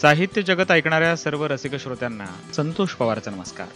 साहित्य जगत ऐकणाऱ्या सर्व रसिक श्रोत्यांना संतोष पवारचा नमस्कार.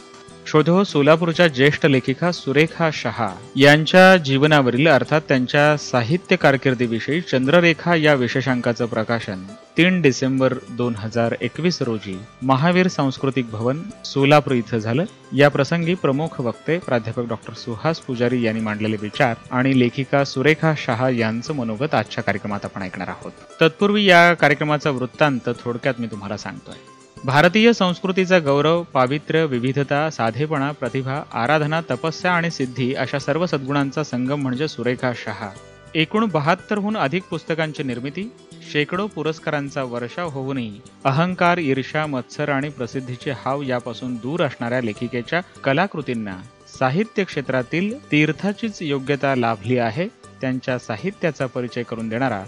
श्रोते, सोलापूरच्या ज्येष्ठ लेखिका सुरेखा शहा यांच्या जीवनावरील अर्थात त्यांच्या साहित्य कारकिर्दीविषयी चंद्ररेखा या विशेषांकाचं प्रकाशन 3 डिसेंबर 2021 रोजी महावीर सांस्कृतिक भवन सोलापूर इथं झालं. या प्रसंगी प्रमुख वक्ते प्राध्यापक डॉक्टर सुहास पुजारी यांनी मांडलेले विचार आणि लेखिका सुरेखा शहा यांचं मनोगत आजच्या कार्यक्रमात आपण ऐकणार आहोत. तत्पूर्वी या कार्यक्रमाचा वृत्तांत थोडक्यात मी तुम्हाला सांगतोय. भारतीय संस्कृतीचा गौरव, पावित्र्य, विविधता, साधेपणा, प्रतिभा, आराधना, तपस्या आणि सिद्धी अशा सर्व सद्गुणांचा संगम म्हणजे सुरेखा शहा. एकूण 72हून अधिक पुस्तकांची निर्मिती, शेकडो पुरस्कारांचा वर्षाव होऊनही अहंकार, ईर्ष्या, मत्सर आणि प्रसिद्धीचे हाव यापासून दूर असणाऱ्या लेखिकेच्या कलाकृतींना साहित्य क्षेत्रातील तीर्थाचीच योग्यता लाभली आहे. त्यांच्या साहित्याचा परिचय करून देणारा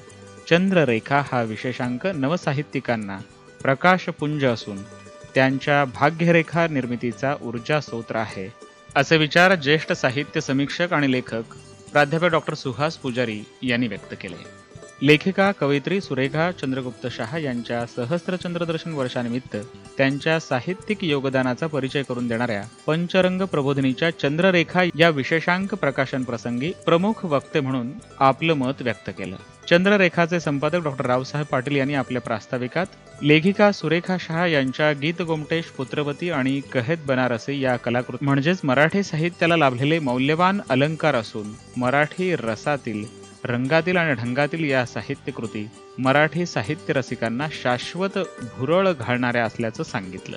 चंद्ररेखा हा विशेषांक नवसाहित्यिकांना प्रकाशपुंज असून त्यांच्या भाग्यरेखा निर्मितीचा ऊर्जा स्रोत आहे, असे विचार ज्येष्ठ साहित्य समीक्षक आणि लेखक प्राध्यापक डॉक्टर सुहास पुजारी यांनी व्यक्त केले. लेखिका कवयित्री सुरेखा चंद्रगुप्त शहा यांच्या सहस्त्रचंद्रदर्शन वर्षानिमित्त त्यांच्या साहित्यिक योगदानाचा परिचय करून देणाऱ्या पंचरंग प्रबोधिनीच्या चंद्ररेखा या विशेषांक प्रकाशन प्रसंगी प्रमुख वक्ते म्हणून आपलं मत व्यक्त केलं. चंद्ररेखाचे संपादक डॉक्टर रावसाहेब पाटील यांनी आपल्या प्रास्ताविकात लेखिका सुरेखा शहा यांच्या गीत गोमटेश, पुत्रवती आणि कहेत बनारसी या कलाकृती म्हणजेच मराठी साहित्याला लाभलेले मौल्यवान अलंकार असून मराठी रसातील, रंगातील आणि ढंगातील या साहित्यकृती मराठी साहित्य रसिकांना शाश्वत भुरळ घालणाऱ्या असल्याचं सांगितलं.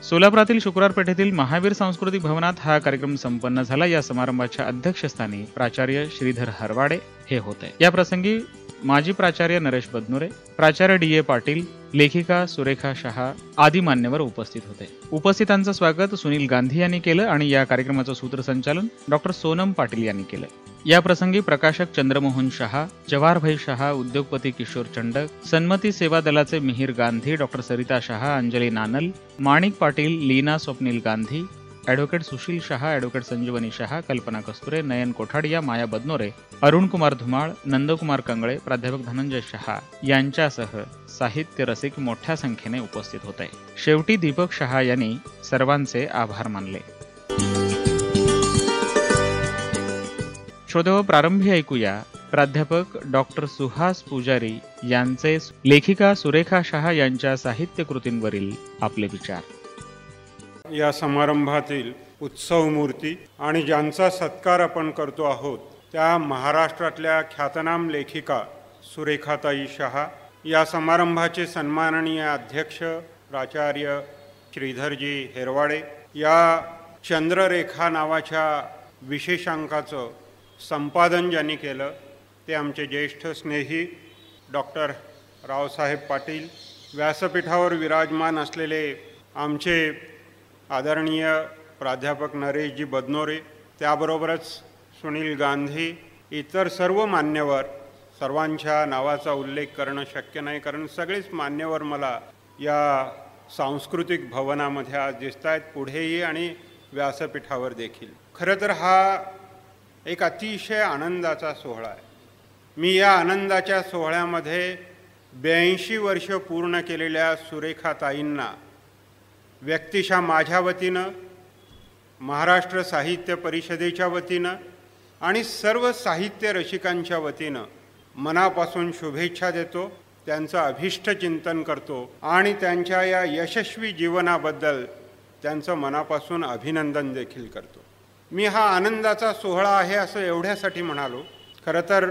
सोलापुरातील शुक्रवार पेठेतील महावीर सांस्कृतिक भवनात हा कार्यक्रम संपन्न झाला. या समारंभाच्या अध्यक्षस्थानी प्राचार्य श्रीधर हरवाडे हे होते. या प्रसंगी माजी प्राचार्य नरेश बदनुरे, प्राचार्य डी ए पाटील, लेखिका सुरेखा शहा आदी मान्यवर उपस्थित होते. उपस्थितांचं स्वागत सुनील गांधी यांनी केलं आणि या कार्यक्रमाचं सूत्रसंचालन डॉक्टर सोनम पाटील यांनी केलं. या प्रसंगी प्रकाशक चंद्रमोहन शहा, जवाहरभाई शहा, उद्योगपती किशोर चंडक, सन्मती सेवा दलाचे मिहीर गांधी, डॉक्टर सरिता शहा, अंजली नानल, माणिक पाटील, लीना स्वप्नील गांधी, ॲडव्होकेट सुशील शहा, ॲडव्होकेट संजीवनी शहा, कल्पना कस्तुरे, नयन कोठाडिया, माया बदनोरे, अरुण कुमार धुमाळ, नंदकुमार कंगळे, प्राध्यापक धनंजय शहा यांच्यासह साहित्य रसिक मोठ्या संख्येने उपस्थित होते. शेवटी दीपक शहा यांनी सर्वांचे आभार मानले. श्रोतेहो, प्रारंभी ऐकूया प्राध्यापक डॉक्टर सुहास पुजारी यांचे लेखिका सुरेखा शहा यांच्या साहित्य कृतींवरील आपले विचार. या समारंभातील उत्सव मूर्ती आणि ज्यांचा सत्कार आपण करतो आहोत त्या महाराष्ट्रातल्या ख्यातनाम लेखिका सुरेखाताई शहा. या समारंभाचे सन्माननीय अध्यक्ष प्राचार्य श्रीधरजी हेरवाडे. या चंद्ररेखा नावाच्या विशेषांकाचं संपादन ज्यांनी केलं ते आमचे ज्येष्ठ स्नेही डॉक्टर रावसाहेब पाटील. व्यासपीठावर विराजमान असलेले आमचे आदरणीय प्राध्यापक नरेशजी बदनोरे, त्याबरोबरच सुनील गांधी, इतर सर्व मान्यवर, सर्वांच्या नावाचा उल्लेख करणं शक्य नाही कारण सगळेच मान्यवर मला या सांस्कृतिक भवनामध्ये आज दिसत आहेत, पुढेही आणि व्यासपीठावर देखील. खरं तर हा एक अतिशय आनंदाचा सोहळा आहे. मी या आनंदाच्या सोहळ्यामध्ये 82 वर्ष पूर्ण केलेल्या सुरेखाताईंना व्यक्तिशः माझ्या वतीनं, महाराष्ट्र साहित्य परिषदेच्या वतीनं आणि सर्व साहित्य रसिकांच्या वतीनं मनापासून शुभेच्छा देतो, त्यांचं अभिष्ट चिंतन करतो आणि त्यांच्या या यशस्वी जीवनाबद्दल त्यांचं मनापासून अभिनंदन देखील करतो. मी हा आनंदाचा सोहळा आहे असं एवढ्यासाठी म्हणालो. खरं तर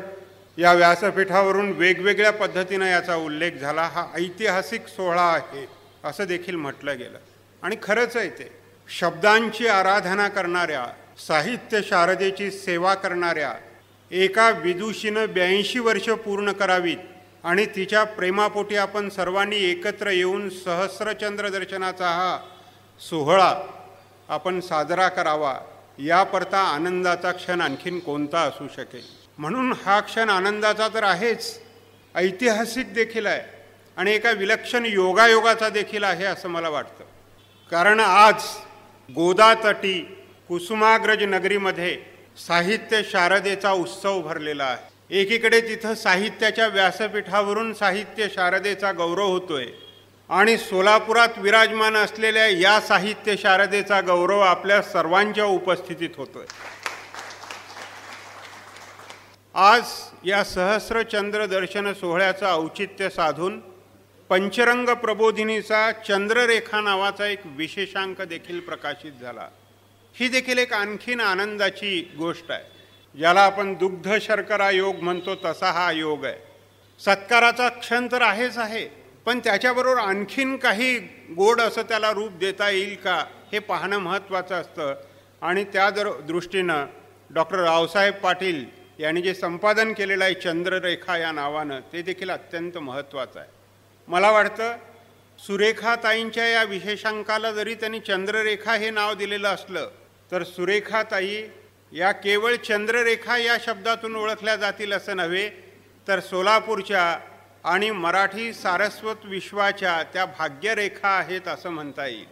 या व्यासपीठावरून वेगवेगळ्या पद्धतीनं याचा उल्लेख झाला. हा ऐतिहासिक सोहळा आहे असं देखील म्हटलं गेलं आणि खरंच आहे ते. शब्दांची आराधना करणाऱ्या, साहित्य शारदेची सेवा करणाऱ्या एका विदुषीनं 82 वर्ष पूर्ण करावीत आणि तिच्या प्रेमापोटी आपण सर्वांनी एकत्र येऊन सहस्रचंद्र दर्शनाचा हा सोहळा आपण साजरा करावा, याकरता आनंदाचा क्षण आणखीन कोणता असू शकेल. म्हणून हा क्षण आनंदाचा तर आहेच, ऐतिहासिक देखील आहे आणि एका विलक्षण योगायोगाचा देखील आहे असं मला वाटतं. कारण आज गोदातटी कुसुमाग्रज नगरीमध्ये साहित्य शारदेचा उत्सव भरलेला आहे. एकीकडे तिथं साहित्याच्या व्यासपीठावरून साहित्य शारदेचा गौरव होतोय आणि सोलापुरात विराजमान असलेल्या या साहित्य शारदेचा गौरव आपल्या सर्वांच्या उपस्थितीत होतोय. आज या सहस्रचंद्र दर्शन सोहळ्याचं औचित्य साधून पंचरंग प्रबोधिनीचा चंद्ररेखा नावाचा एक विशेषांक देखील प्रकाशित झाला. ही देखील एक आणखीन आनंदाची गोष्ट आहे. ज्याला आपण दुग्ध शर्करा योग म्हणतो तसा हा योग आहे. सत्काराचा क्षण तर आहेच आहे, पण त्याच्याबरोबर आणखीन काही गोड असं त्याला रूप देता येईल का हे पाहणं महत्त्वाचं असतं. आणि त्या दृष्टीनं डॉक्टर रावसाहेब पाटील यांनी जे संपादन केलेलं आहे चंद्ररेखा या नावानं, ते देखील अत्यंत महत्त्वाचं आहे. मला वाटतं सुरेखाताईंच्या या विशेषांकाला जरी त्यांनी चंद्ररेखा हे नाव दिलेलं असलं तर सुरेखाताई या केवळ चंद्ररेखा या शब्दातून ओळखल्या जातील असं नव्हे, तर सोलापूरच्या आणि मराठी सारस्वत विश्वाच्या त्या भाग्यरेखा आहेत असं म्हणता येईल.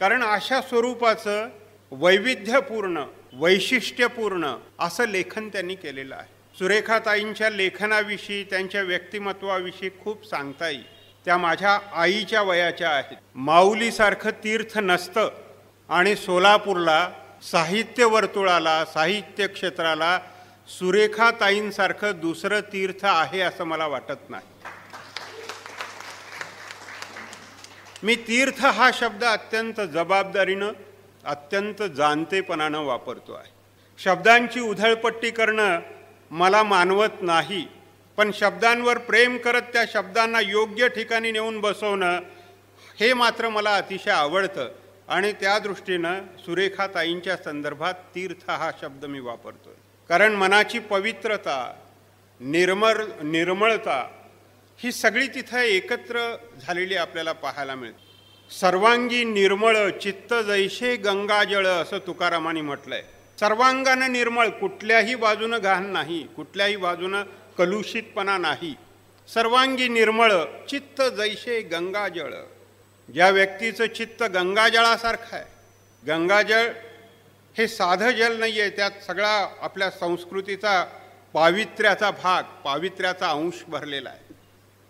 कारण अशा स्वरूपाचं वैविध्यपूर्ण वैशिष्ट्यपूर्ण असं लेखन त्यांनी केलेलं आहे. सुरेखाताईंच्या लेखनाविषयी त्यांच्या व्यक्तिमत्वाविषयी खूप सांगता येईल. त्या माझ्या आईच्या वयाच्या आहेत. माऊलीसारखं तीर्थ नसतं आणि सोलापूरला साहित्य वर्तुळाला साहित्य क्षेत्राला सुरेखाताईंसारखं दुसरं तीर्थ आहे असं मला वाटत नाही. मी तीर्थ हा शब्द अत्यंत जबाबदारीनं अत्यंत जाणतेपणानं वापरतो आहे. शब्दांची उधळपट्टी करणं मला मानवत नाही, पण शब्दांवर प्रेम करत त्या शब्दांना योग्य ठिकाणी नेऊन बसवणं हे मात्र मला अतिशय आवडतं. आणि त्या दृष्टीनं सुरेखाताईंच्या संदर्भात तीर्थ हा शब्द मी वापरतोय. कारण मनाची पवित्रता निर्मळता ही सगळी तिथं एकत्र झालेली आपल्याला पाहायला मिळते. सर्वांगी निर्मळ चित्त जैसे गंगाजळ असं तुकारामांनी म्हटलंय. सर्वांगानं निर्मळ, कुठल्याही बाजूनं घाण नाही, कुठल्याही बाजूनं कलुषितपणा नाही. सर्वांगी निर्मळ चित्त जैसे गंगाजळ. ज्या व्यक्तीचं चित्त गंगाजळासारखं आहे, गंगाजळ हे साधं जल नाही आहे, त्यात सगळा आपल्या संस्कृतीचा पावित्र्याचा भाग पावित्र्याचा अंश भरलेला आहे.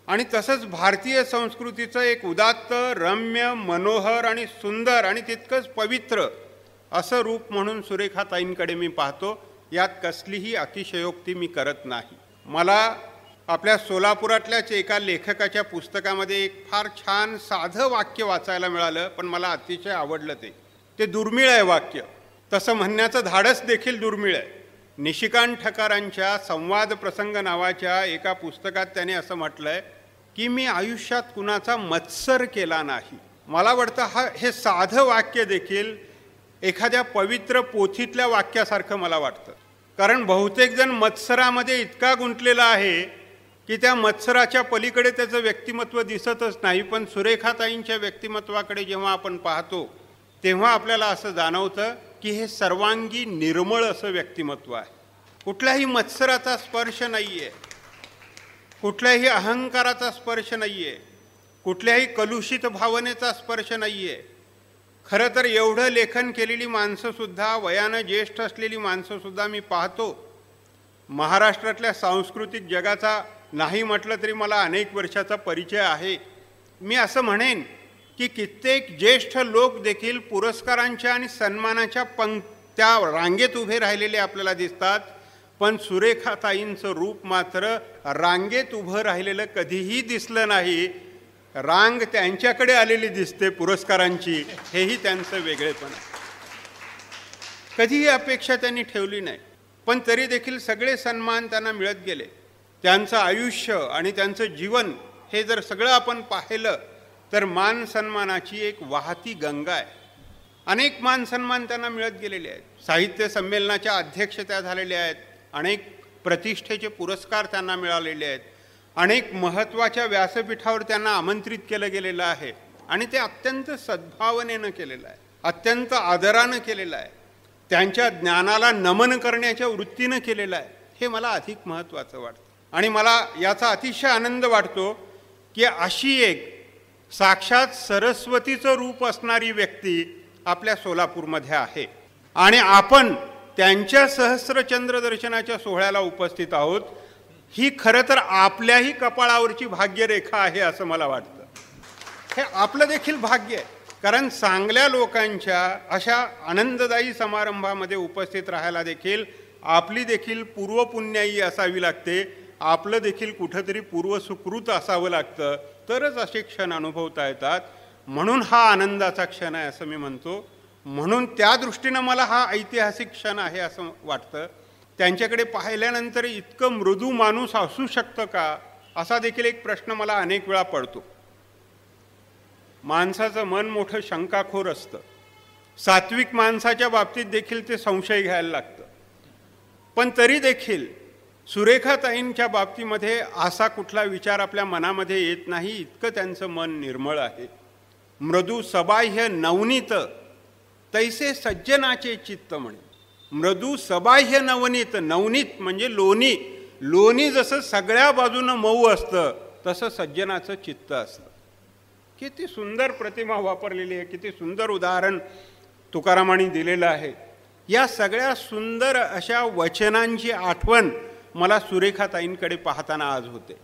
आणि तसंच भारतीय संस्कृतीचं एक उदात्त रम्य मनोहर आणि सुंदर आणि तितकंच पवित्र असं रूप म्हणून सुरेखाताईंकडे मी पाहतो. यात कसलीही अतिशयोक्ती मी करत नाही. मला आपल्या सोलापुरातल्याच एका लेखकाच्या पुस्तकामध्ये एक फार छान साधं वाक्य वाचायला मिळालं, पण मला अतिशय आवडलं. ते दुर्मिळ आहे वाक्य, तसं म्हणण्याचं धाडस देखील दुर्मिळ आहे. निशिकांत ठकारांच्या संवाद प्रसंग नावाच्या एका पुस्तकात त्याने असं म्हटलंय की मी आयुष्यात कुणाचा मत्सर केला नाही. मला वाटतं हे साधं वाक्य देखील एखाद्या पवित्र पोथीतल्या वाक्यासारखं मला वाटतं. कारण बहुतेक जण मत्सरामध्ये इतका गुंतलेला आहे की त्या मत्सराच्या पलीकडे त्याचं व्यक्तिमत्व दिसतच नाही. पण सुरेखाताईंच्या व्यक्तिमत्वाकडे जेव्हा आपण पाहतो तेव्हा आपल्याला असं जाणवतं की हे सर्वांगी निर्मळ असं व्यक्तिमत्व आहे. कुठल्याही मत्सराचा स्पर्श नाही आहे, कुठल्याही अहंकाराचा स्पर्श नाही आहे, कुठल्याही कलुषित भावनेचा स्पर्श नाही आहे. खरं तर एवढं लेखन केलेली माणसंसुद्धा, वयानं ज्येष्ठ असलेली माणसंसुद्धा मी पाहतो. महाराष्ट्रातल्या सांस्कृतिक जगाचा नाही म्हटलं तरी मला अनेक वर्षाचा परिचय आहे. मी असं म्हणेन की कित्येक ज्येष्ठ लोक देखील पुरस्कारांच्या आणि सन्मानाच्या त्या रांगेत उभे राहिलेले आपल्याला दिसतात. पण सुरेखाताईंचं रूप मात्र रांगेत उभं राहिलेलं कधीही दिसलं नाही. रांग त्यांच्याकडे आलेली दिसते पुरस्कारांची, हेही त्यांचं वेगळेपण आहे. कधीही अपेक्षा त्यांनी ठेवली नाही, पण तरी देखील सगळे सन्मान त्यांना मिळत गेले. त्यांचं आयुष्य आणि त्यांचं जीवन हे जर सगळं आपण पाहिलं तर मान सन्मानाची एक वाहती गंगा आहे. अनेक मान सन्मान त्यांना मिळत गेलेले आहेत. साहित्य संमेलनाच्या अध्यक्ष त्या झालेल्या आहेत. अनेक प्रतिष्ठेचे पुरस्कार त्यांना मिळालेले आहेत. अनेक महत्त्वाच्या व्यासपीठावर त्यांना आमंत्रित केलं गेलेलं आहे आणि ते अत्यंत सद्भावनेनं केलेलं आहे, अत्यंत आदरानं केलेलं आहे. त्यांच्या ज्ञानाला नमन करण्याच्या वृत्तीनं केलेलं आहे. हे मला अधिक महत्त्वाचं वाटतं आणि मला याचा अतिशय आनंद वाटतो की अशी एक साक्षात सरस्वतीचं रूप असणारी व्यक्ती आपल्या सोलापूरमध्ये आहे आणि आपण त्यांच्या सहस्रचंद्र दर्शनाच्या सोहळ्याला उपस्थित आहोत. ही खरं तर आपल्याही कपाळावरची भाग्यरेखा आहे असं मला वाटतं. हे आपलं देखील भाग्य आहे, कारण चांगल्या लोकांच्या अशा आनंददायी समारंभामध्ये उपस्थित राहायला देखील आपली देखील पूर्वपुण्याई असावी लागते, आपलं देखील कुठंतरी पूर्वसुकृत असावं लागतं, तरच असे क्षण अनुभवता येतात. म्हणून हा आनंदाचा क्षण आहे असं मी म्हणतो. म्हणून त्या दृष्टीनं मला हा ऐतिहासिक क्षण आहे असं वाटतं. त्यांच्याकडे पाहिल्यानंतर इतकं मृदू माणूस असू शकतं का, असा देखील एक प्रश्न मला अनेक वेळा पडतो. माणसाचं मन मोठं शंकाखोर असतं. सात्विक माणसाच्या बाबतीत देखील ते संशय घ्यायला लागतं. पण तरी देखील सुरेखाताईंच्या बाबतीमध्ये असा कुठला विचार आपल्या मनामध्ये येत नाही, इतकं त्यांचं मन निर्मळ आहे. मृदू सबाह्य नवनीत तैसे सज्जनाचे चित्त म्हणे. मृदू सबाह्य नवनीत, नवनीत म्हणजे लोणी. लोणी जसं सगळ्या बाजूनं मऊ असतं तसं सज्जनाचं चित्त असतं. किती सुंदर प्रतिमा वापरलेली आहे, किती सुंदर उदाहरण तुकारामांनी दिलेलं आहे. या सगळ्या सुंदर अशा वचनांची आठवण मला सुरेखाताईंकडे पाहताना आज होते.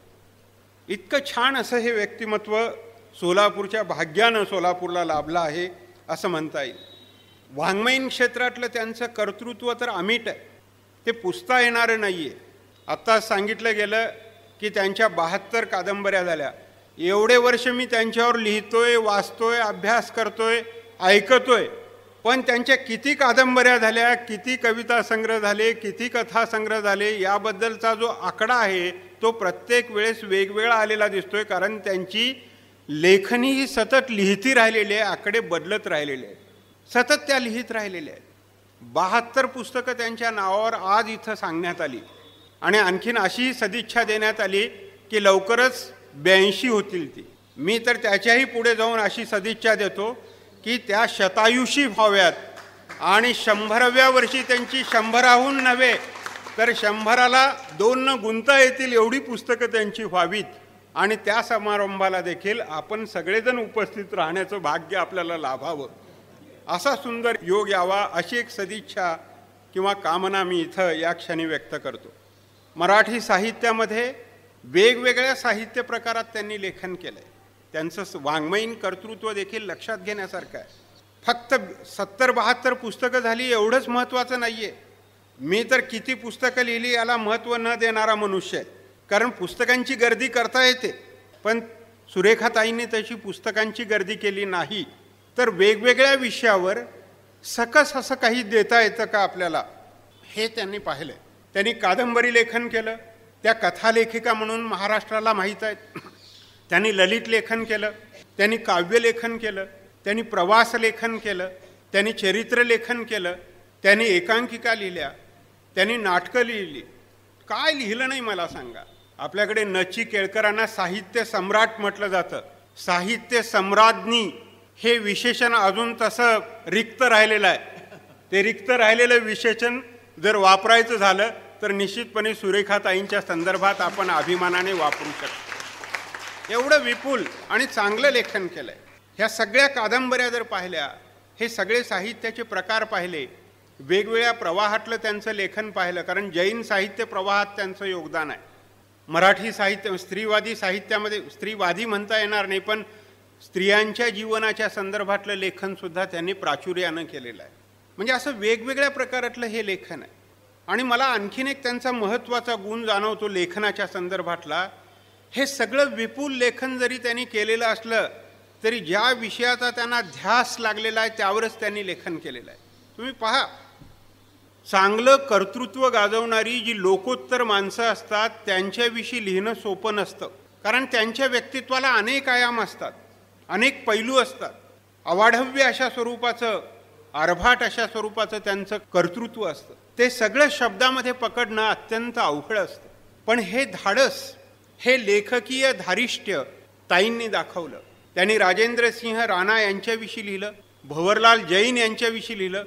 इतकं छान असं हे व्यक्तिमत्व सोलापूरच्या भाग्यानं सोलापूरला लाभलं आहे असं म्हणता येईल. वाङ्मयीन क्षेत्रातलं त्यांचं कर्तृत्व तर अमिट आहे, ते पुसता येणारं नाही आहे. आत्ता सांगितलं गेलं की त्यांच्या 72 कादंबऱ्या झाल्या. एवढे वर्ष मी त्यांच्यावर लिहितोय, वाचतोय, अभ्यास करतोय, ऐकतोय, पण त्यांच्या किती कादंबऱ्या झाल्या, किती कविता संग्रह झाले, किती कथा संग्रह झाले, याबद्दलचा जो आकडा आहे तो प्रत्येक वेळेस वेगवेगळा आलेला दिसतोय. कारण त्यांची लेखनी ही सतत लिहिती राहिलेली आहे, आकडे बदलत राहिलेले आहेत, सतत त्या लिहित राहिलेल्या आहेत. 72 पुस्तकं त्यांच्या नावावर आज इथं सांगण्यात आली आणि आणखीन अशी सदिच्छा देण्यात आली की लवकरच 82 होतील ती. मी तर त्याच्याही पुढे जाऊन अशी सदिच्छा देतो की त्या शतायुषी व्हाव्यात आणि 100व्या वर्षी त्यांची 100हून नव्हे तर 100ला 2 गुंता येतील एवढी पुस्तकं त्यांची व्हावीत. आणि त्या समारंभाला देखील आपण सगळेजण उपस्थित राहण्याचं भाग्य आपल्याला लाभावं, असा सुंदर योग यावा, अशी एक सदिच्छा किंवा कामना मी इथं या क्षणी व्यक्त करतो. मराठी साहित्यामध्ये वेगवेगळ्या साहित्य प्रकारात त्यांनी लेखन केलं आहे. त्यांचं वाङ्मयीन कर्तृत्व देखील लक्षात घेण्यासारखं आहे. फक्त 70-72 पुस्तकं झाली एवढंच महत्त्वाचं नाही आहे. मी तर किती पुस्तकं लिहिली याला महत्त्व न देणारा मनुष्य आहे, कारण पुस्तकांची गर्दी करता येते. पण सुरेखाताईंनी तशी पुस्तकांची गर्दी केली नाही, तर वेगवेगळ्या विषयावर सकस असं काही देता येतं का आपल्याला, हे त्यांनी पाहिलं. त्यांनी कादंबरी लेखन केलं, त्या कथालेखिका म्हणून महाराष्ट्राला माहीत आहेत. त्यांनी ललित लेखन केलं, त्यांनी काव्यलेखन केलं, त्यांनी प्रवास लेखन केलं, त्यांनी चरित्र लेखन केलं, त्यांनी एकांकिका लिहिल्या, त्यांनी नाटकं लिहिली. काय लिहिलं नाही मला सांगा. आपल्याकडे नची केळकरांना साहित्य सम्राट म्हटलं जातं. साहित्य सम्राज्ञी हे विशेषण अजून तसं रिक्त राहिलेलं आहे. ते रिक्त राहिलेलं विशेषण जर वापरायचं झालं तर निश्चितपणे सुरेखाताईंच्या संदर्भात आपण अभिमानाने वापरू शकतो. एवढं विपुल आणि चांगलं लेखन केलं आहे. ह्या सगळ्या कादंबऱ्या जर पाहिल्या, हे सगळे साहित्याचे प्रकार पाहिले, वेगवेगळ्या प्रवाहातलं त्यांचं लेखन पाहिलं, कारण जैन साहित्य प्रवाहात त्यांचं योगदान आहे. मराठी साहित्य स्त्रीवादी साहित्यामध्ये, स्त्रीवादी म्हणता येणार नाही, पण स्त्रियांच्या जीवनाच्या संदर्भातलं लेखनसुद्धा त्यांनी प्राचुर्यानं केलेलं आहे. म्हणजे असं वेगवेगळ्या प्रकारातलं हे लेखन आहे. आणि मला आणखीन एक त्यांचा महत्त्वाचा गुण जाणवतो लेखनाच्या संदर्भातला. हे सगळं विपुल लेखन जरी त्यांनी केलेलं असलं तरी ज्या विषयाचा त्यांना ध्यास लागलेला आहे त्यावरच त्यांनी लेखन केलेलं आहे. तुम्ही पहा, चांगलं कर्तृत्व गाजवणारी जी लोकोत्तर माणसं असतात त्यांच्याविषयी लिहिणं सोपं नसतं, कारण त्यांच्या व्यक्तित्वाला अनेक आयाम असतात, अनेक पैलू असतात. अवाढव्य अशा स्वरूपाचं, आरभाट अशा स्वरूपाचं त्यांचं कर्तृत्व असतं. ते सगळं शब्दामध्ये पकडणं अत्यंत अवघड असतं. पण हे धाडस, हे लेखकीय धारिष्ट्य ताईंनी दाखवलं. त्यांनी राजेंद्रसिंह राणा यांच्याविषयी लिहिलं, भंवरलाल जैन यांच्याविषयी लिहिलं,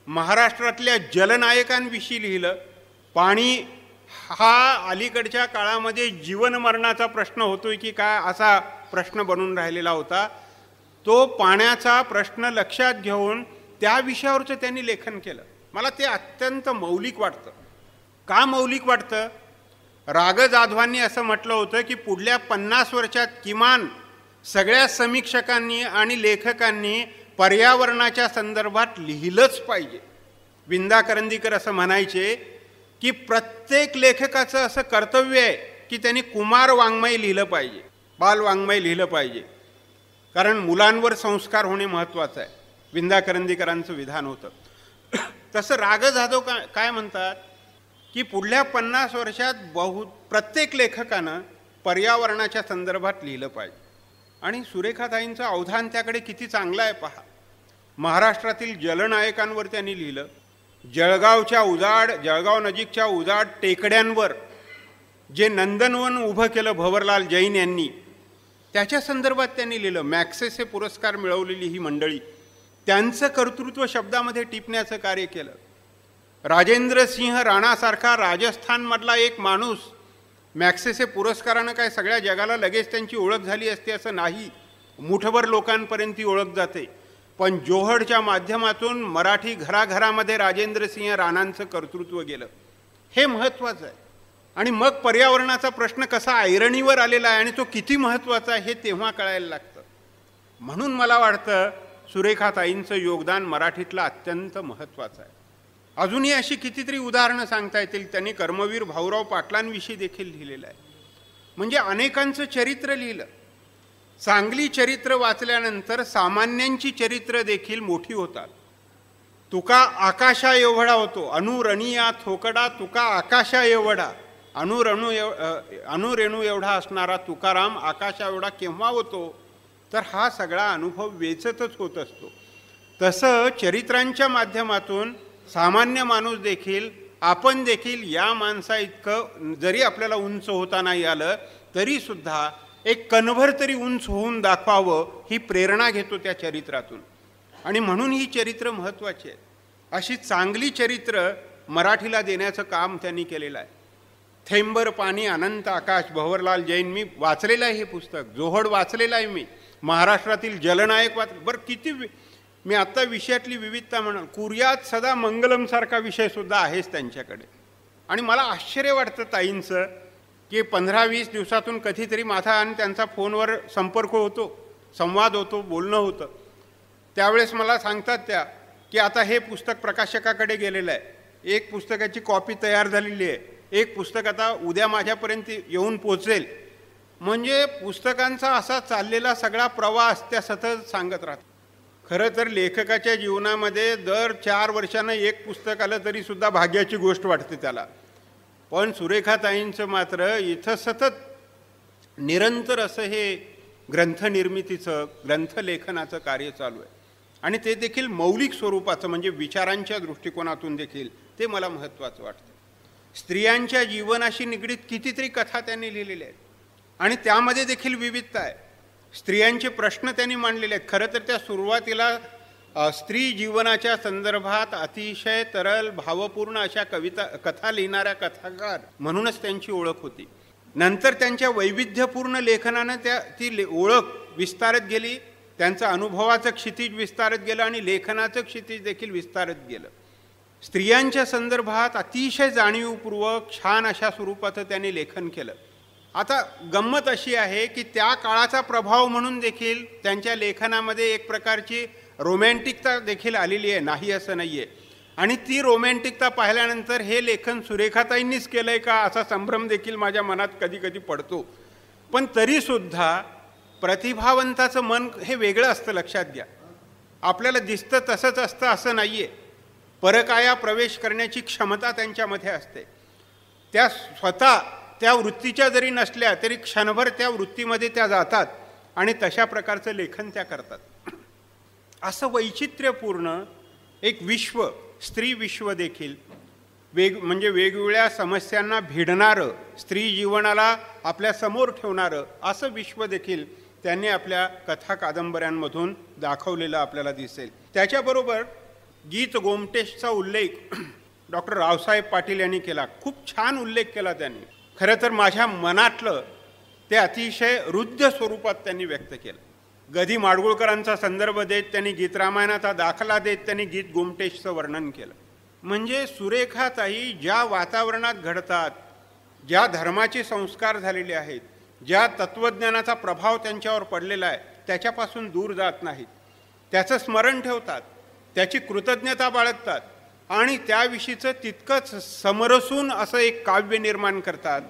महाराष्ट्रातल्या जलनायकांविषयी लिहिलं. पाणी हा अलीकडच्या काळामध्ये जीवनमरणाचा प्रश्न होतोय की काय असा प्रश्न बनून राहिलेला होता. तो पाण्याचा प्रश्न लक्षात घेऊन त्या विषयावरचं त्यांनी लेखन केलं. मला ते अत्यंत मौलिक वाटतं. का मौलिक वाटतं? राग जाधवांनी असं म्हटलं होतं की पुढल्या 50 वर्षात किमान सगळ्या समीक्षकांनी आणि लेखकांनी पर्यावरणाच्या संदर्भात लिहिलंच पाहिजे. विंदा करंदीकर असं म्हणायचे की प्रत्येक लेखकाचं असं कर्तव्य आहे की त्यांनी कुमार वाङ्मय लिहिलं पाहिजे, बाल वाङ्मय लिहिलं पाहिजे, कारण मुलांवर संस्कार होणे महत्त्वाचं आहे. विंदा करंदीकरांचं विधान होतं. तसं राग जाधव काय म्हणतात की पुढल्या 50 वर्षात प्रत्येक लेखकानं पर्यावरणाच्या संदर्भात लिहिलं पाहिजे. आणि सुरेखाताईंचं अवधान त्याकडे किती चांगलं आहे पहा. महाराष्ट्रातील जलनायकांवर त्यांनी लिहिलं, जळगाव नजीकच्या उजाड टेकड्यांवर जे नंदनवन उभं केलं भंवरलाल जैन यांनी, त्याच्या संदर्भात त्यांनी लिहिलं. मॅक्सेसे पुरस्कार मिळवलेली ही मंडळी, त्यांचं कर्तृत्व शब्दामध्ये टिपण्याचं कार्य केलं. राजेंद्र सिंह राणासारखा राजस्थानमधला एक माणूस, मॅक्सेसे पुरस्कारानं काय सगळ्या जगाला लगेच त्यांची ओळख झाली असते असं नाही, मुठभर लोकांपर्यंत ती ओळख जाते. पण जोहडच्या माध्यमातून मराठी घराघरामध्ये राजेंद्र सिंह राणांचं कर्तृत्व गेलं, हे महत्त्वाचं आहे. आणि मग पर्यावरणाचा प्रश्न कसा ऐरणीवर आलेला आहे आणि तो किती महत्त्वाचा आहे हे तेव्हा कळायला लागतं. म्हणून मला वाटतं सुरेखाताईंचं योगदान मराठीतलं अत्यंत महत्त्वाचं आहे. अजूनही अशी कितीतरी उदाहरणं सांगता येतील. त्यांनी कर्मवीर भाऊराव पाटलांविषयी देखील लिहिलेलं आहे. म्हणजे अनेकांचं चरित्र लिहिलं. चांगली चरित्र वाचल्यानंतर सामान्यांची चरित्र देखील मोठी होतात. तुका आकाशा एवढा होतो, अनुरणिया थोकडा तुका आकाशा एवढा, अनुरेणू एवढा असणारा तुकाराम आकाशा एवढा केव्हा होतो, तर हा सगळा अनुभव वेचतच होत असतो. तसं चरित्रांच्या माध्यमातून सामान्य माणूस देखील, आपण देखील या माणसा इतकं जरी आपल्याला उंच होता नाही आलं तरीसुद्धा एक कणभर तरी उंच होऊन दाखवावं ही प्रेरणा घेतो त्या चरित्रातून. आणि म्हणून ही चरित्र महत्त्वाची आहेत. अशी चांगली चरित्र मराठीला देण्याचं काम त्यांनी केलेलं आहे. थेंबर पाणी अनंत आकाश, भंवरलाल जैन, मी वाचलेलं आहे हे पुस्तक. जोहड वाचलेलं आहे मी. महाराष्ट्रातील जलनायक बरं किती मी आत्ता विषयातली विविधता म्हणाल, कुर्यात सदा मंगलमसारखा विषयसुद्धा आहेच त्यांच्याकडे. आणि मला आश्चर्य वाटतं ताईंचं की 15-20 दिवसातून कधीतरी माझा आणि त्यांचा फोनवर संपर्क होतो, संवाद होतो, बोलणं होतं. त्यावेळेस मला सांगतात त्या की आता हे पुस्तक प्रकाशकाकडे गेलेलं आहे, एक पुस्तकाची कॉपी तयार झालेली आहे, एक पुस्तक आता उद्या माझ्यापर्यंत येऊन पोचेल. म्हणजे पुस्तकांचा असा चाललेला सगळा प्रवास त्या सतत सांगत राहतात. खरं तर लेखकाच्या जीवनामध्ये दर 4 वर्षांना एक पुस्तक आलं तरीसुद्धा भाग्याची गोष्ट वाटते त्याला. पण सुरेखाताईंचं मात्र इथं सतत निरंतर असं हे ग्रंथनिर्मितीचं, ग्रंथलेखनाचं कार्य चालू आहे. आणि ते देखील मौलिक स्वरूपाचं, म्हणजे विचारांच्या दृष्टिकोनातून देखील ते मला महत्त्वाचं वाटतं. स्त्रियांच्या जीवनाशी निगडीत कितीतरी कथा त्यांनी लिहिलेल्या आहेत आणि त्यामध्ये देखील विविधता आहे. स्त्रियांचे प्रश्न त्यांनी मांडलेले आहेत. खरं तर त्या सुरुवातीला स्त्री जीवनाच्या संदर्भात अतिशय तरल भावपूर्ण अशा कथा लिहिणाऱ्या कथाकार म्हणूनच त्यांची ओळख होती. नंतर त्यांच्या वैविध्यपूर्ण लेखनानं ती ओळख विस्तारत गेली, त्यांचं अनुभवाचं क्षितिज विस्तारत गेलं आणि लेखनाचं क्षितिज देखील विस्तारत गेलं. स्त्रियांच्या संदर्भात अतिशय जाणीवपूर्वक छान अशा स्वरूपाचं त्यांनी लेखन केलं. आता गंमत अशी आहे की त्या काळाचा प्रभाव म्हणून देखील त्यांच्या लेखनामध्ये एक प्रकारची रोमॅन्टिकता देखील आलेली आहे, नाही असं नाही आहे. आणि ती रोमॅन्टिकता पाहिल्यानंतर हे लेखन सुरेखाताईंनीच केलं आहे का असा संभ्रम देखील माझ्या मनात कधी कधी पडतो. पण तरीसुद्धा प्रतिभावंताचं मन हे वेगळं असतं, लक्षात घ्या. आपल्याला दिसतं तसंच असतं असं नाही आहे. परकाया प्रवेश करण्याची क्षमता त्यांच्यामध्ये असते. त्या स्वतः त्या वृत्तीच्या जरी नसल्या तरी क्षणभर त्या वृत्तीमध्ये त्या जातात आणि तशा प्रकारचं लेखन त्या करतात. असं वैचित्र्यपूर्ण एक विश्व, स्त्री विश्व देखील म्हणजे वेगवेगळ्या समस्यांना भिडणारं, स्त्री जीवनाला आपल्या समोर ठेवणारं असं विश्व देखील त्यांनी आपल्या कथा कादंबऱ्यांमधून दाखवलेलं आपल्याला दिसेल. त्याच्याबरोबर गीत गोमटेशचा उल्लेख डॉक्टर रावसाहेब पाटील यांनी केला. खूप छान उल्लेख केला त्यांनी. खरं तर माझ्या मनातलं ते अतिशय रुद्ध स्वरूपात त्यांनी व्यक्त केलं. गदी माडगुळकरांचा संदर्भ देत त्यांनी गीत रामायणाचा दाखला देत त्यांनी गीत गोमटेशचं वर्णन केलं. म्हणजे सुरेखाताई ज्या वातावरणात घडतात ज्या धर्माचे संस्कार झालेले आहेत, ज्या तत्त्वज्ञानाचा प्रभाव त्यांच्यावर पडलेला आहे त्याच्यापासून दूर जात नाहीत, त्याचं स्मरण ठेवतात, त्याची कृतज्ञता बाळगतात आणि त्याविषयीचं तितकंच समरसून असं एक काव्य निर्माण करतात.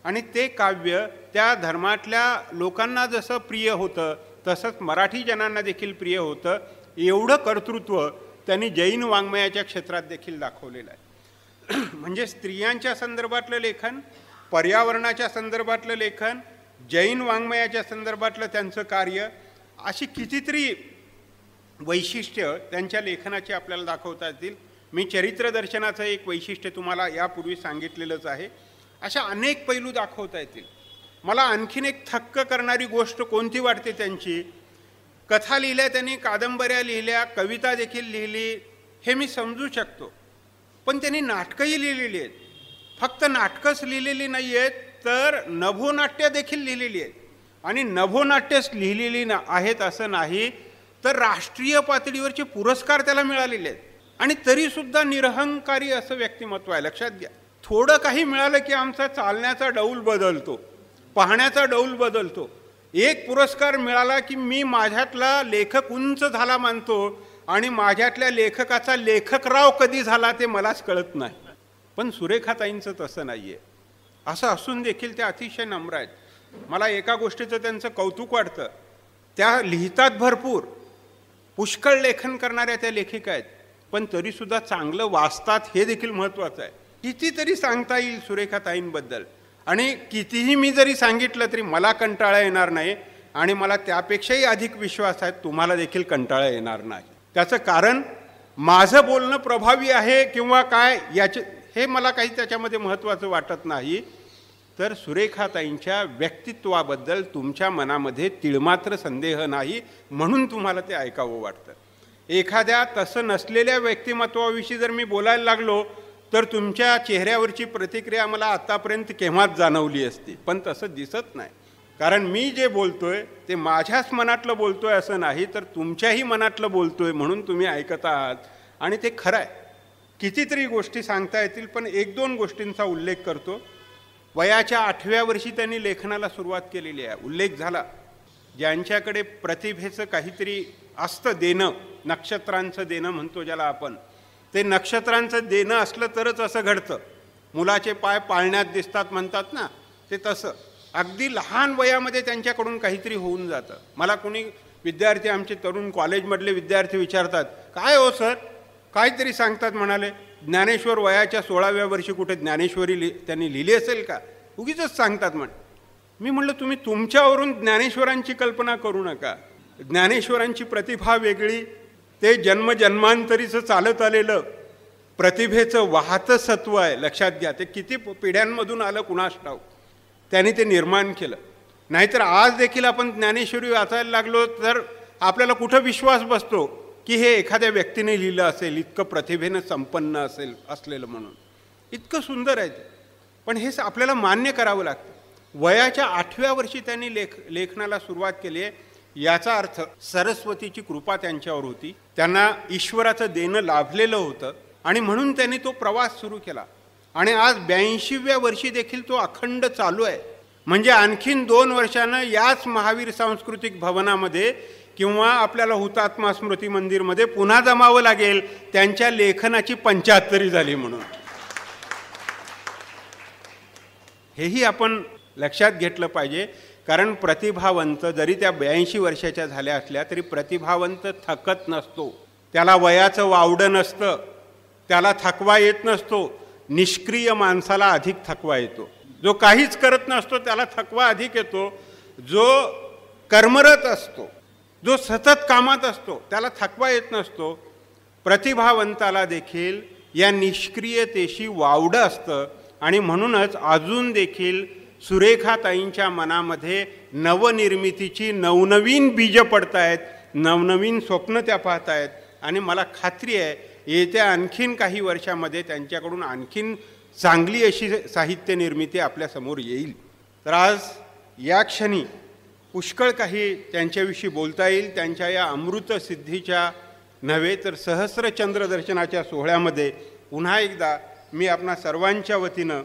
आणि ते काव्य त्या धर्मातल्या लोकांना जसं प्रिय होतं तसंच मराठी जनांना देखील प्रिय होतं. एवढं कर्तृत्व त्यांनी जैन वाङ्मयाच्या क्षेत्रात देखील दाखवलेलं आहे. म्हणजे स्त्रियांच्या संदर्भातलं लेखन, पर्यावरणाच्या संदर्भातलं लेखन, जैन वाङ्मयाच्या संदर्भातलं त्यांचं कार्य, अशी कितीतरी वैशिष्ट्य त्यांच्या लेखनाची आपल्याला दाखवता येतील. मी चरित्रदर्शनाचं एक वैशिष्ट्य तुम्हाला यापूर्वी सांगितलेलंच आहे. अशा अनेक पैलू दाखवता येतील. मला आणखीन एक थक्क करणारी गोष्ट कोणती वाटते त्यांची, कथा लिहिल्या त्यांनी, कादंबऱ्या लिहिल्या, कविता देखील लिहिली, हे मी समजू शकतो. पण त्यांनी नाटकंही लिहिलेली आहेत. फक्त नाटकंच लिहिलेली नाही आहेत, तर नभोनाट्य देखील लिहिलेली आहेत. आणि नभोनाट्यच लिहिलेली आहेत असं नाही, तर राष्ट्रीय पातळीवरचे पुरस्कार त्याला मिळालेले आहेत. आणि तरीसुद्धा निरहंकारी असं व्यक्तिमत्व आहे. लक्षात घ्या, थोडं काही मिळालं की आमचा चालण्याचा डौल बदलतो, पाहण्याचा डौल बदलतो. एक पुरस्कार मिळाला की मी माझ्यातला लेखक उंच झाला मानतो आणि माझ्यातल्या लेखकाचा लेखकराव कधी झाला ते मलाच कळत नाही. पण सुरेखाताईंचं तसं नाही आहे. असं असून देखील त्या अतिशय नम्र आहेत. मला एका गोष्टीचं त्यांचं कौतुक वाटतं, त्या लिहितात भरपूर, पुष्कळ लेखन करणाऱ्या त्या लेखिका आहेत, पण तरीसुद्धा चांगलं वाचतात, हे देखील महत्त्वाचं आहे. कितीतरी सांगता येईल सुरेखाताईंबद्दल आणि कितीही मी जरी सांगितलं तरी मला कंटाळा येणार नाही आणि मला त्यापेक्षाही अधिक विश्वास आहे तुम्हाला देखील कंटाळा येणार नाही. त्याचं कारण माझं बोलणं प्रभावी आहे किंवा काय याचे हे मला काही त्याच्यामध्ये महत्त्वाचं वाटत नाही, तर सुरेखाताईंच्या व्यक्तित्वाबद्दल तुमच्या मनामध्ये तिळमात्र संदेह नाही म्हणून तुम्हाला ते ऐकावं वाटतं. एखाद्या तसं नसलेल्या व्यक्तिमत्वाविषयी जर मी बोलायला लागलो तर तुमच्या चेहऱ्यावरची प्रतिक्रिया मला आत्तापर्यंत केव्हाच जाणवली असती, पण तसं दिसत नाही. कारण मी जे बोलतोय ते माझ्याच मनातलं बोलतोय असं नाही, तर तुमच्याही मनातलं बोलतोय म्हणून तुम्ही ऐकत आहात आणि ते खरं आहे. कितीतरी गोष्टी सांगता येतील, पण एक दोन गोष्टींचा उल्लेख करतो. वयाच्या 8व्या वर्षी त्यांनी लेखनाला सुरुवात केलेली आहे. उल्लेख झाला, ज्यांच्याकडे प्रतिभेचं काहीतरी असतं, देणं, नक्षत्रांचं देणं म्हणतो ज्याला आपण, ते नक्षत्रांचं देणं असलं तरच असं घडतं. मुलाचे पाय पाळण्यात दिसतात म्हणतात ना, ते तसं अगदी लहान वयामध्ये त्यांच्याकडून काहीतरी होऊन जातं. मला कोणी विद्यार्थी, आमचे तरुण कॉलेजमधले विद्यार्थी विचारतात, काय हो सर, काहीतरी सांगतात म्हणाले, ज्ञानेश्वर वयाच्या 16व्या वर्षी कुठे ज्ञानेश्वरी त्यांनी लिहिली असेल का, उगीचच सांगतात म्हणे. मी म्हटलं तुम्ही तुमच्यावरून ज्ञानेश्वरांची कल्पना करू नका. ज्ञानेश्वरांची प्रतिभा वेगळी, ते जन्मजन्मांतरीचं चालत आलेलं प्रतिभेचं वाहतं सत्व आहे. लक्षात घ्या, ते किती पिढ्यांमधून आलं कुणास ठाऊक, त्यांनी ते निर्माण केलं. नाहीतर आज देखील आपण ज्ञानेश्वरी वाचायला लागलो तर आपल्याला कुठं विश्वास बसतो की हे एखाद्या व्यक्तीने लिहिलं असेल, इतकं प्रतिभेनं संपन्न असलेलं म्हणून. इतकं सुंदर आहे ते, पण हे आपल्याला मान्य करावं लागतं. वयाच्या 8व्या वर्षी त्यांनी लेखनाला सुरुवात केली आहे. याचा अर्थ सरस्वतीची कृपा त्यांच्यावर होती, त्यांना ईश्वराचं देणं लाभलेलं होतं आणि म्हणून त्यांनी तो प्रवास सुरू केला. आणि आज 82व्या वर्षी देखील तो अखंड चालू आहे. म्हणजे आणखीन 2 वर्षानं याच महावीर सांस्कृतिक भवनामध्ये किंवा आपल्याला हुतात्मा स्मृती मंदिरमध्ये पुन्हा जमावं लागेल त्यांच्या लेखनाची 75 झाली म्हणून. हेही आपण लक्षात घेतलं पाहिजे. कारण प्रतिभावंत जरी त्या 82 वर्षाच्या झाल्या असल्या तरी प्रतिभावंत थकत नसतो, त्याला वयाचं वावडं नसतं, त्याला थकवा येत नसतो. निष्क्रिय माणसाला अधिक थकवा येतो. जो काहीच करत नसतो त्याला थकवा अधिक येतो. जो कर्मरत असतो, जो सतत कामात असतो त्याला थकवा येत नसतो. प्रतिभावंताला देखील या निष्क्रियतेशी वावडं असतं आणि म्हणूनच अजून देखील सुरेखाताईंच्या मनामध्ये नवनिर्मितीची नवनवीन बीजं पडतायत, नवनवीन स्वप्न त्या पाहतायत आणि मला खात्री आहे येत्या आणखीन काही वर्षामध्ये त्यांच्याकडून आणखीन चांगली अशी साहित्य निर्मिती आपल्यासमोर येईल. तर आज या क्षणी पुष्कळ काही त्यांच्याविषयी बोलता येईल. त्यांच्या या अमृतसिद्धीच्या नव्हे तर सहस्र चंद्रदर्शनाच्या सोहळ्यामध्ये पुन्हा एकदा मी आपणा सर्वांच्या वतीनं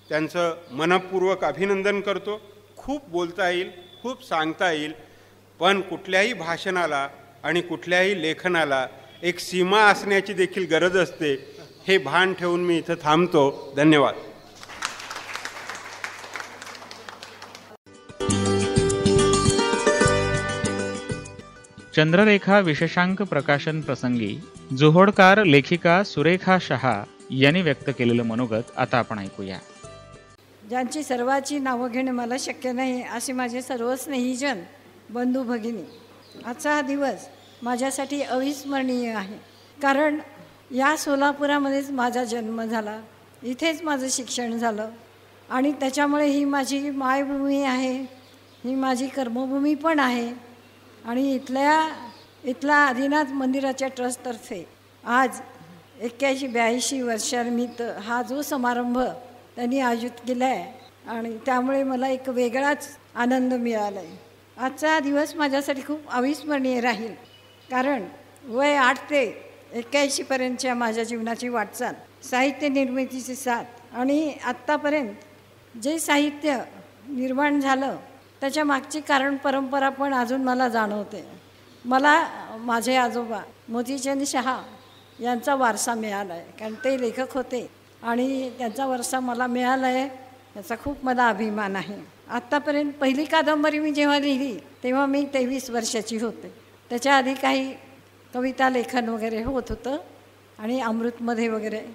त्यांचं मनपूर्वक अभिनंदन करतो. खूप बोलता येईल, खूप सांगता येईल, पण कुठल्याही भाषणाला आणि कुठल्याही लेखनाला एक सीमा असण्याची देखील गरज असते. हे भान ठेवून मी इथं थांबतो. धन्यवाद. चंद्ररेखा विशेषांक प्रकाशन प्रसंगी जोहोडकार लेखिका सुरेखा शहा यांनी व्यक्त केलेलं मनोगत आता आपण ऐकूया. ज्यांची सर्वाची नावं घेणे मला शक्य नाही असे माझे सर्व स्नेहीजन, बंधू भगिनी, आजचा हा दिवस माझ्यासाठी अविस्मरणीय आहे. कारण या सोलापुरामध्येच माझा जन्म झाला, इथेच माझं शिक्षण झालं आणि त्याच्यामुळे ही माझी मायभूमी आहे, ही माझी कर्मभूमी पण आहे. आणि इथला आदिनाथ मंदिराच्या ट्रस्टतर्फे आज 81-82 वर्षानिमित्त हा जो समारंभ त्यांनी आयोजित केला आहे आणि त्यामुळे मला एक वेगळाच आनंद मिळाला आहे. आजचा दिवस माझ्यासाठी खूप अविस्मरणीय राहील. कारण वय 8 ते 81पर्यंतच्या माझ्या जीवनाची वाटचाल, साहित्य निर्मितीची साथ आणि आत्तापर्यंत जे साहित्य निर्माण झालं त्याच्या मागची कारण परंपरा पण अजून मला जाणवते. मला माझे आजोबा मोतीचंद शहा यांचा वारसा मिळाला आहे, कारण ते लेखक होते आणि त्यांचा वारसा मला मिळाला आहे, याचा खूप मला अभिमान आहे. आत्तापर्यंत पहिली कादंबरी मी जेव्हा लिहिली तेव्हा मी 23 वर्षाची होते. त्याच्या आधी काही कविता लेखन वगैरे होत होतं आणि अमृतमध्ये वगैरे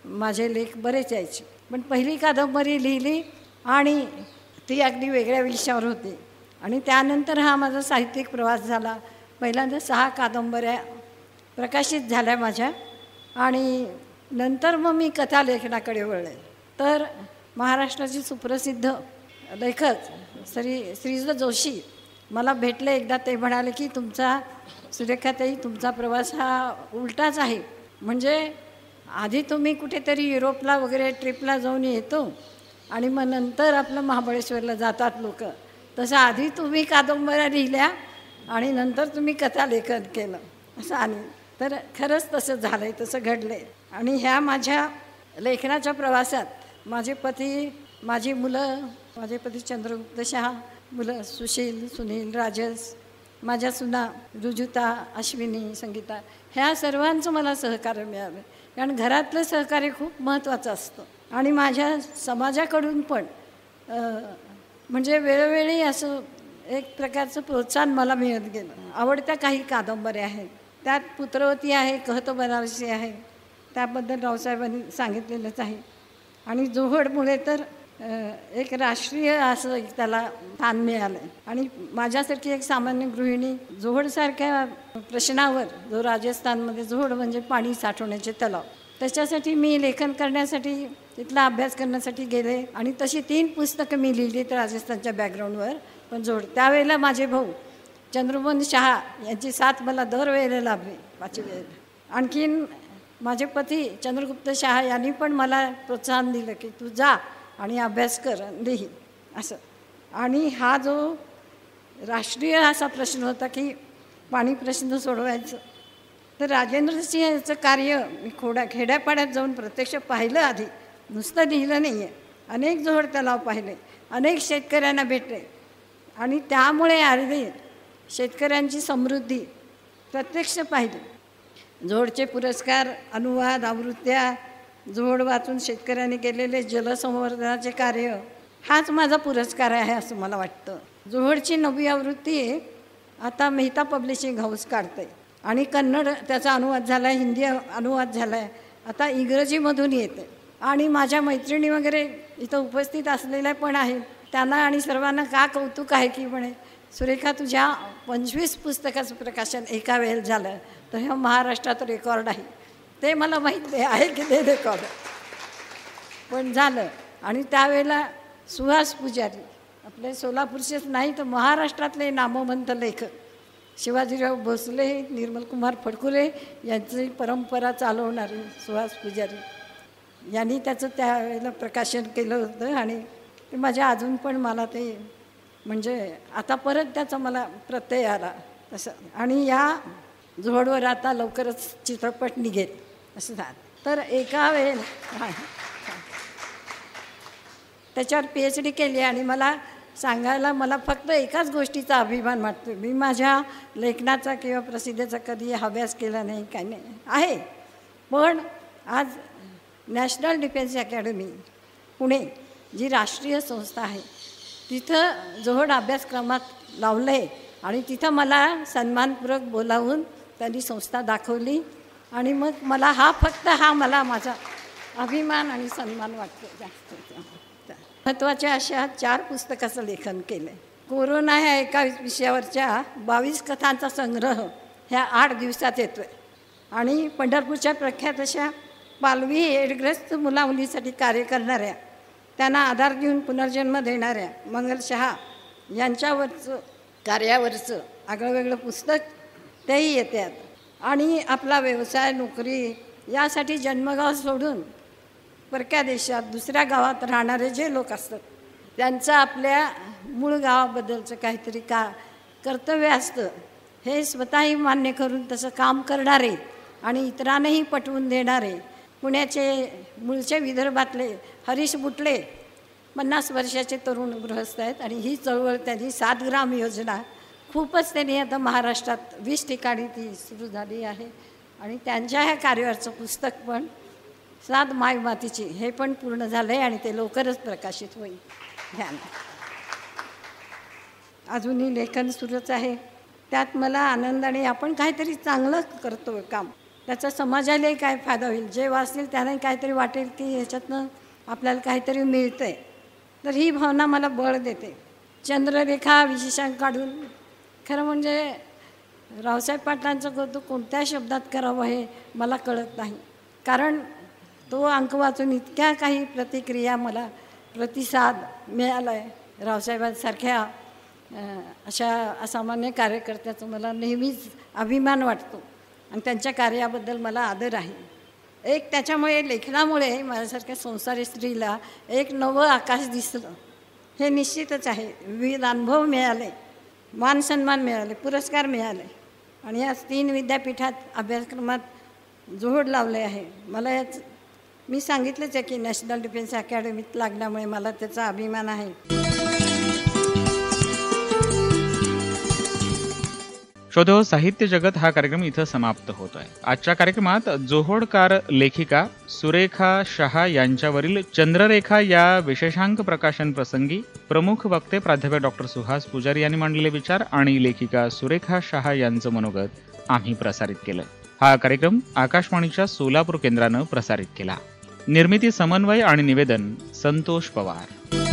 माझे लेख बरेच यायचे. पण पहिली कादंबरी लिहिली आणि ती अगदी वेगळ्या विषयावर होती. आणि त्यानंतर हा माझा साहित्यिक प्रवास झाला. पहिल्यांदा 6 कादंबऱ्या प्रकाशित झाल्या माझ्या आणि नंतर मग मी कथा लेखनाकडे वळले. तर महाराष्ट्राची सुप्रसिद्ध लेखक श्रीज जोशी मला भेटले एकदा. ते म्हणाले की तुमचा सुरेखाताई तुमचा प्रवास हा उलटाच आहे. म्हणजे आधी तुम्ही कुठेतरी युरोपला वगैरे ट्रिपला जाऊन येतो आणि मग नंतर आपलं महाबळेश्वरला जातात लोक, तसं आधी तुम्ही कादंबऱ्या लिहिल्या आणि नंतर तुम्ही कथा लेखन केलं असं. आणि तर खरंच तसं झालं आहे, तसं घडलं आहे. आणि ह्या माझ्या लेखनाच्या प्रवासात माझे पती, माझी मुलं, माझे पती चंद्रगुप्त शहा, मुलं सुशील, सुनील, राजस, माझ्या सुना रुजुता, अश्विनी, संगीता, ह्या सर्वांचं मला सहकार्य मिळालं. कारण घरातलं सहकार्य खूप महत्त्वाचं असतं. आणि माझ्या समाजाकडून पण म्हणजे वेळोवेळी असं एक प्रकारचं प्रोत्साहन मला मिळत गेलं. आवडत्या काही कादंबऱ्या आहेत, त्यात पुत्रवती आहे, कहतो बनारसी आहे, त्याबद्दल रावसाहेबांनी सांगितलेलंच आहे. आणि जोहडमुळे तर एक राष्ट्रीय असं त्याला स्थान मिळालं आहे. आणि माझ्यासारखी एक सामान्य गृहिणी जोहडसारख्या प्रश्नावर, जो राजस्थानमध्ये जोहड म्हणजे पाणी साठवण्याचे तलाव, त्याच्यासाठी मी लेखन करण्यासाठी तिथला अभ्यास करण्यासाठी गेले आणि तशी 3 पुस्तकं मी लिहिली तर राजस्थानच्या बॅकग्राऊंडवर. पण त्यावेळेला माझे भाऊ चंद्रमोहन शहा यांची साथ मला दरवेळेला लाभली 5वी वेळेला. आणखीन माझे पती चंद्रगुप्त शहा यांनी पण मला प्रोत्साहन दिलं की तू जा आणि अभ्यास कर, लिही असं. आणि हा जो राष्ट्रीय असा प्रश्न होता की पाणी प्रश्न सोडवायचं, तर राजेंद्र सिंह याचं कार्य मी खेड्यापाड्यात जाऊन प्रत्यक्ष पाहिलं. आधी नुसतं लिहिलं नाही आहे, अनेक जोहड तलाव पाहिले, अनेक शेतकऱ्यांना भेटले आणि त्यामुळे अर्धी शेतकऱ्यांची समृद्धी प्रत्यक्ष पाहिली. जोहडचे पुरस्कार, अनुवाद, आवृत्त्या, जोहड वाचून शेतकऱ्यांनी केलेले जलसंवर्धनाचे कार्य, हाच माझा पुरस्कार आहे असं मला वाटतं. जोहडची 9वी आवृत्ती आता मेहता पब्लिशिंग हाऊस काढते आणि कन्नड त्याचा अनुवाद झाला आहे, हिंदी अनुवाद झाला आहे, आता इंग्रजीमधून येते. आणि माझ्या मैत्रिणी वगैरे इथं उपस्थित असलेल्या पण आहेत, त्यांना आणि सर्वांना का कौतुक आहे की म्हणे सुरेखा तुझ्या 25 पुस्तकाचं प्रकाशन एका वेळेला झालं, तर हे महाराष्ट्रात रेकॉर्ड आहे. ते मला माहीत नाही आहे की ते रेकॉर्ड, पण झालं. आणि त्यावेळेला सुहास पुजारी आपले सोलापूरचेच नाही तर महाराष्ट्रातले नामवंत लेखक शिवाजीराव भोसले, निर्मलकुमार फडकुले यांची परंपरा चालवणारे सुहास पुजारी यांनी त्याचं त्यावेळेला प्रकाशन केलं होतं. आणि ते माझ्या अजून पण मला ते म्हणजे आता परत त्याचा मला प्रत्यय आला तसं. आणि या जोहडवर आता लवकरच चित्रपट निघेल असं झालं. तर एका वेळेला त्याच्यावर PhD केली आणि मला सांगायला मला फक्त एकाच गोष्टीचा अभिमान वाटतो. मी माझ्या लेखनाचा किंवा प्रसिद्धीचा कधी अभ्यास केला नाही, काही नाही आहे. पण आज नॅशनल डिफेन्स अकॅडमी पुणे जी राष्ट्रीय संस्था आहे तिथं जोहड अभ्यासक्रमात लावलं आहे आणि तिथं मला सन्मानपूर्वक बोलावून त्यांनी संस्था दाखवली आणि मग मला मला माझा अभिमान आणि सन्मान वाटतो जास्त. महत्त्वाच्या अशा 4 पुस्तकाचं लेखन केलं आहे. कोरोना ह्या एका विषयावरच्या 22 कथांचा संग्रह ह्या 8 दिवसात येतो आहे आणि पंढरपूरच्या प्रख्यात अशा पालवी एडग्रस्त मुलामुलीसाठी कार्य करणाऱ्या, त्यांना आधार देऊन पुनर्जन्म देणाऱ्या मंगल शहा यांच्यावरचं कार्यावरचं आगळंवेगळं पुस्तक तेही येतात. आणि आपला व्यवसाय, नोकरी यासाठी जन्मगाव सोडून परक्या देशात दुसऱ्या गावात राहणारे जे लोक असतात त्यांचं आपल्या मूळ गावाबद्दलचं काहीतरी कर्तव्य असतं हे स्वतःही मान्य करून तसं काम करणारे आणि इतरांनाही पटवून देणारे पुण्याचे मूळचे विदर्भातले हरीश बुटले 50 वर्षाचे तरुण गृहस्थ आहेत. आणि ही चळवळ त्यांनी 7 ग्राम योजना खूपच त्यांनी आता महाराष्ट्रात 20 ठिकाणी ती सुरू झाली आहे आणि त्यांच्या ह्या कार्यावरचं पुस्तक पण 7 माय मातीची हे पण पूर्ण झालं आहे आणि ते लवकरच प्रकाशित होईल. ध्यान अजूनही लेखन सुरूच आहे. त्यात मला आनंदाने आपण काहीतरी चांगलं करतो काम, त्याचा समाजालाही काय फायदा होईल, जे वाचतील त्यांनाही काहीतरी वाटेल की ह्याच्यातनं आपल्याला काहीतरी मिळतं आहे, तर ही भावना मला बळ देते. चंद्ररेखा विशेषांक काढून खरं म्हणजे रावसाहेब पाटलांचं कौतुक कोणत्या शब्दात करावं हे मला कळत नाही, कारण तो अंक वाचून इतक्या काही प्रतिक्रिया मला प्रतिसाद मिळाला आहे. रावसाहेबांसारख्या अशा असामान्य कार्यकर्त्याचं मला नेहमीच अभिमान वाटतो आणि त्यांच्या कार्याबद्दल मला आदर आहे. एक त्याच्यामुळे लेखनामुळे माझ्यासारख्या संसारी स्त्रीला एक नवं आकाश दिसलं हे निश्चितच आहे. विविध अनुभव मिळाले, मान सन्मान मिळाले, पुरस्कार मिळाले आणि या 3 विद्यापीठात अभ्यासक्रमात जोड लावले आहे. मला मी सांगितलंच आहे की नॅशनल डिफेन्स अकॅडमीत लागल्यामुळे मला त्याचा अभिमान आहे. शोधो साहित्य जगत हा कार्यक्रम इथं समाप्त होत आहे. आजच्या कार्यक्रमात जोहोडकार लेखिका सुरेखा शहा यांच्यावरील चंद्ररेखा या विशेषांक प्रकाशन प्रसंगी प्रमुख वक्ते प्राध्यापक डॉक्टर सुहास पुजारी यांनी मांडलेले विचार आणि लेखिका सुरेखा शहा यांचं मनोगत आम्ही प्रसारित केलं. हा कार्यक्रम आकाशवाणीच्या सोलापूर केंद्रानं प्रसारित केला. निर्मिती, समन्वय आणि निवेदन संतोष पवार.